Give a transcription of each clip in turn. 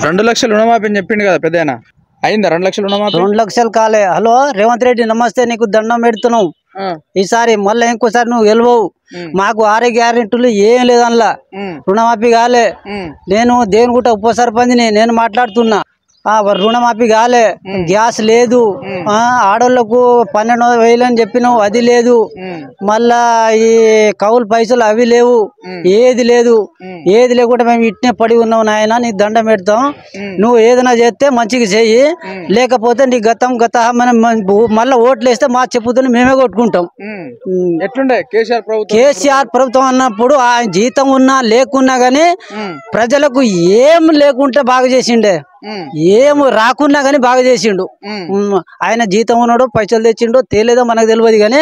2 లక్షలు రుణమాఫీ అని చెప్పిండు కదా పెద్దయిన అయిందా 2 లక్షలు రుణమాఫీ 2 లక్షలు కాలే హలో రేవంత్ రెడ్డి నమస్తే నీకు దండం పెడుతున్నావు ఈసారి మళ్ళీ ఇంకోసారి నువ్వు గెలవవు మాకు 6 గ్యారెంటీలు ఏం లేదనలా రుణమాఫీ కాలే నేను దేవునిగుట్ట ఉప సర్పంచ్ని నేను మాట్లాడుతున్నా రుణమాఫీ కాలే గ్యాస్ లేదు ఆడోళ్లకు 12,000 అని చెప్పినావు అది లేదు మళ్ళా ఈ కౌలు పైసలు అవి లేవు ఏది లేకుండా మేము ఇట్నే పడి ఉన్నాం నాయన నీ దండం పెడతాం నువ్వు ఏదైనా చేస్తే మంచిగా చెయ్యి లేకపోతే నీ గత మనం మళ్ళీ ఓట్లు వేస్తే మా చెప్పుతో మేమే కొట్టుకుంటాం. ఎట్లుండే కేసీఆర్ ప్రభుత్వం అన్నప్పుడు ఆయన జీతం ఉన్నా లేకున్నా గానీ ప్రజలకు ఏం లేకుంటే బాగా చేసిండే ఏం రాకున్నా గానీ బాగా చేసిండు. ఆయన జీతం ఉన్నాడు పైసలు తెచ్చిండు తేలేదో మనకు తెలియదు కానీ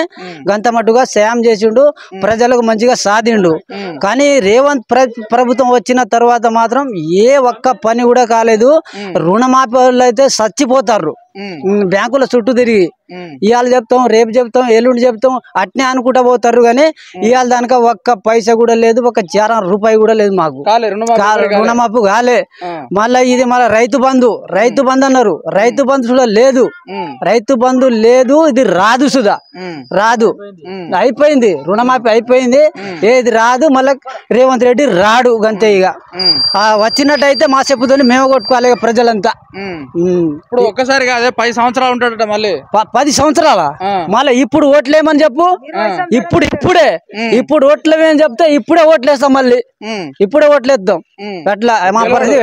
గంత మట్టుగా సాయం చేసిండు ప్రజలకు మంచిగా సాధిండు. కానీ రేవంత్ ప్రభుత్వం వచ్చిన తర్వాత మాత్రం ఏ ఒక్క పని కూడా కాలేదు. రుణమాఫీ వాళ్ళు అయితే చచ్చిపోతారు బ్యాంకుల చుట్టూ తిరిగి ఇవాళ చెప్తాం రేపు చెప్తాం ఎల్లుండి చెప్తాం అట్నే అనుకుంటా పోతారు కానీ ఇవాళ దానిక ఒక్క పైసా కూడా లేదు ఒక రూపాయి కూడా లేదు మాకు రుణమాఫీ కాలే. మళ్ళా ఇది మళ్ళీ రైతు బంధు అన్నారు రైతు బంధు కూడా లేదు ఇది రాదు సుధా రాదు అయిపోయింది రుణమాఫీ అయిపోయింది ఏది రాదు మళ్ళా రేవంత్ రెడ్డి రాడు గంతే ఇక వచ్చినట్టయితే మా చెప్పుతోని మేము కొట్టుకోవాలి ప్రజలంతా. ఇప్పుడు ఒక్కసారి కాదే 10 సంవత్సరాలు ఉంటాడట మళ్ళీ 10 సంవత్సరాల మళ్ళీ ఇప్పుడు ఓట్లేమని చెప్పు ఇప్పుడు ఓట్లేమని చెప్తే ఇప్పుడే ఓట్లేస్తాం మళ్ళీ ఇప్పుడే ఓట్లేద్దాం అట్లా మా పరిస్థితి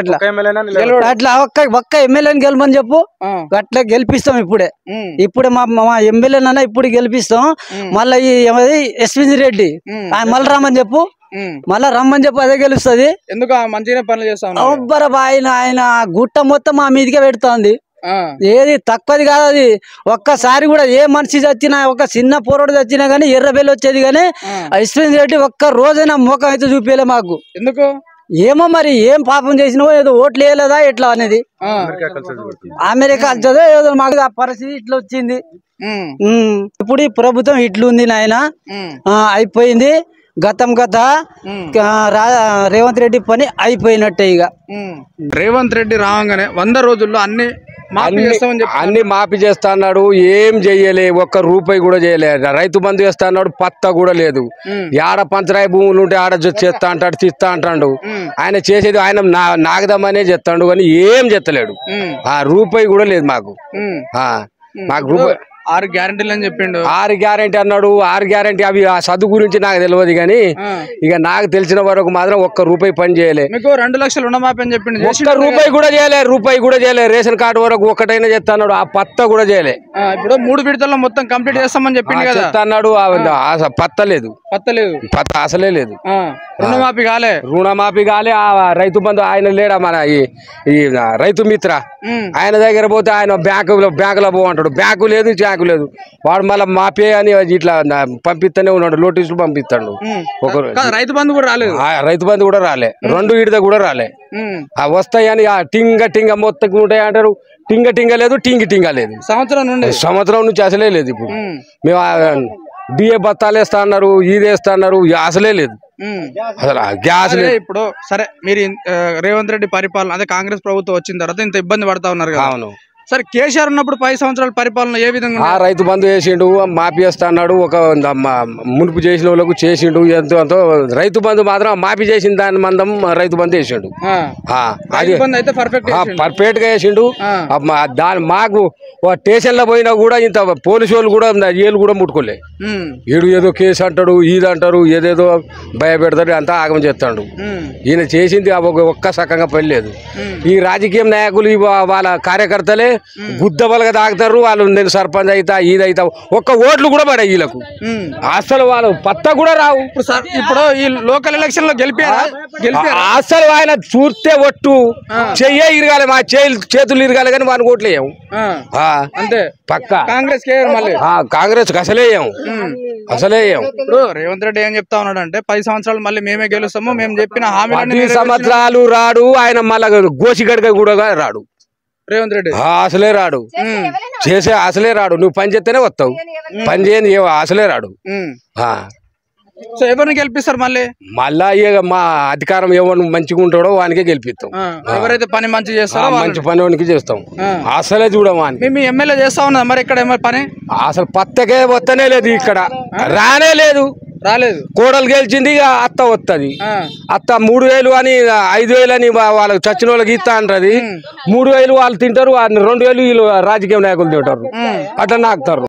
అట్లా ఒక్క ఎమ్మెల్యేని గెలమని చెప్పు అట్లా గెలిపిస్తాం ఇప్పుడే మా ఎమ్మెల్యేనన్నా ఇప్పుడు గెలిపిస్తాం. మళ్ళీ ఈ ఎస్వి రెడ్డి ఆయన మళ్ళీ రమ్మని చెప్పు అదే గెలుస్తుంది. ఎందుకు మంచిగా పనులు చేస్తాం ఆయన గుట్ట మొత్తం మా మీదికే పెడుతోంది ఏది తక్కువది కాదు అది. ఒక్కసారి కూడా ఏ మనిషి చచ్చినా ఒక చిన్న పోరాడు చచ్చినా గానీ ఎర్రబెల్లి వచ్చేది కానీ అశ్విన్ రెడ్డి ఒక్క రోజైనా మోకం అయితే చూపించలే మాకు. ఎందుకు ఏమో మరి ఏం పాపం చేసినావో ఏదో ఓట్లు వేయలేదా ఎట్లా అనేది అమెరికా వచ్చేదో ఏదో మాకు ఆ పరిస్థితి ఇట్లా వచ్చింది. ఇప్పుడు ఈ ప్రభుత్వం ఇట్లుంది నాయన అయిపోయింది గతం రేవంత్ రెడ్డి పని అయిపోయినట్టే. ఇక రేవంత్ రెడ్డి రాగానే 100 రోజుల్లో అన్ని మాఫీ చేస్తా అన్నాడు ఏం చెయ్యలే ఒక్క రూపాయి కూడా చేయలే. రైతు బంధు చేస్తా అన్నాడు పత్తా కూడా లేదు. ఆడ పంచరాయి భూములు ఉంటే ఆడ చేస్తా అంటాడు తీస్తా అంటాడు. ఆయన చేసేది ఆయన నాగదమ్మనే చేస్తాడు కానీ ఏం చెత్తలేడు. ఆ రూపాయి కూడా లేదు మాకు రూపాయి 6 గ్యారెంటీలు అని చెప్పిండు 6 గ్యారెంటీ అన్నాడు 6 గ్యారెంటీ అవి ఆ చదువు గురించి నాకు తెలియదు కానీ ఇక నాకు తెలిసిన వరకు మాత్రం ఒక్క రూపాయి పని చేయలే. మీకు 2 లక్షలు రుణమాఫీ అని చెప్పిండు ఒక్క రూపాయి కూడా చేయలే రేషన్ కార్డు వరకు ఒక్కటైనా చెప్తా అన్నాడు ఆ పత్త కూడా చేయలే. ఇప్పుడు 3 విడతల్లో మొత్తం కంప్లీట్ చేస్తామని చెప్పిండు కదా అన్నాడు పత్త లేదు పత్త అసలే లేదు. రుణమాఫీ కాలే రైతు బంధు ఆయన లేడా మన ఈ రైతు మిత్ర ఆయన దగ్గర పోతే ఆయన బ్యాంకులో పోమంటాడు బ్యాంకు లేదు చాకు లేదు. వాడు మళ్ళీ మాపే అని ఇట్లా పంపిస్తూనే ఉన్నాడు నోటీసులు పంపిస్తాడు. రైతు బంధు కూడా రాలే 2 విడత కూడా రాలే. వస్తాయని టింగ మొత్తం ఉంటాయి అంటారు టింగ లేదు టింగ లేదు. సంవత్సరం నుంచి అసలే లేదు. ఇప్పుడు మేము బియ్య బత్తాలు వేస్తా అన్నారు ఇది వేస్తా అన్నారు అసలే లేదు అసలు గ్యాస్. ఇప్పుడు సరే మీరు రేవంత్ రెడ్డి పరిపాలన అదే కాంగ్రెస్ ప్రభుత్వం వచ్చిన తర్వాత ఇంత ఇబ్బంది పడతా ఉన్నారు కదా. అవును సరే కేసీఆర్ ఉన్నప్పుడు 10 సంవత్సరాల పరిపాలన ఏ విధంగా రైతు బంధు చేసిండు మాఫీ చేస్తా అన్నాడు ఒక మునుపు చేసిన వాళ్ళకు చేసిండు ఎంతో రైతు బంధు మాత్రం మాఫీ చేసిన దాని మందం రైతు బంధు చేసిండు అది పర్ఫెక్ట్ గా చేసిండు. దాని మాకు స్టేషన్ లో పోయినా కూడా ఇంత పోలీసు వాళ్ళు కూడా ఏళ్ళు కూడా ముట్టుకోలే. ఈడు ఏదో కేసు అంటాడు ఇది అంటారు ఏదేదో భయపెడతాడు అంతా ఆగమం చేస్తాడు. ఈయన చేసింది ఒక్క సకంగా పని లేదు. ఈ రాజకీయ నాయకులు వాళ్ళ కార్యకర్తలే గుద్దబలగా తాగుతారు. వాళ్ళు నేను సర్పంచ్ అవుతా ఇదైతా ఒక్క ఓట్లు కూడా పడాయి వీళ్ళకు అసలు వాళ్ళు పత్తా కూడా రావు. ఇప్పుడు ఈ లోకల్ ఎలక్షన్ లో గెలిపారా అసలు ఆయన చూస్తే ఒట్టు చెయ్యే ఇరగాలి మా చేతులు ఇరగాలి కానీ వాని ఓట్లు వేయము అంతే పక్క కాంగ్రెస్ అసలే ఇప్పుడు రేవంత్ రెడ్డి ఏం చెప్తా ఉన్నాడు అంటే 10 సంవత్సరాలు మళ్ళీ మేమే గెలుస్తాము మేము చెప్పిన హామీ 10 సంవత్సరాలు రాడు ఆయన మళ్ళా గోసిగడక కూడా రాడు రేవంత్ రెడ్డి అసలే రాడు అసలే రాడు. నువ్వు పని చేస్తేనే వస్తావు పని చేయని అసలే రాడు. సో ఎవరిని గెలిపిస్తారు మళ్ళా ఇక మా అధికారం ఎవరు మంచిగా ఉంటాడో వానికే గెలిపిస్తాం. ఎవరైతే పని మంచి చేస్తారో మంచి పని వానికి చేస్తాం. అసలే చూడమని మీ ఎమ్మెల్యే చేస్తా ఉన్నది మరి ఇక్కడ ఏమైనా పని అసలు పత్తకే వస్తనే లేదు, ఇక్కడ రానే లేదు. కోడలు గెలిచింది, ఇక అత్త వస్తుంది. అత్త 3000 అని 5000 అని వాళ్ళకి చచ్చిన వాళ్ళకి ఇస్తా అంటది. 3000 వాళ్ళు తింటారు, 2000 వీళ్ళు రాజకీయ నాయకులు తింటారు, అట్లా నాకుతారు.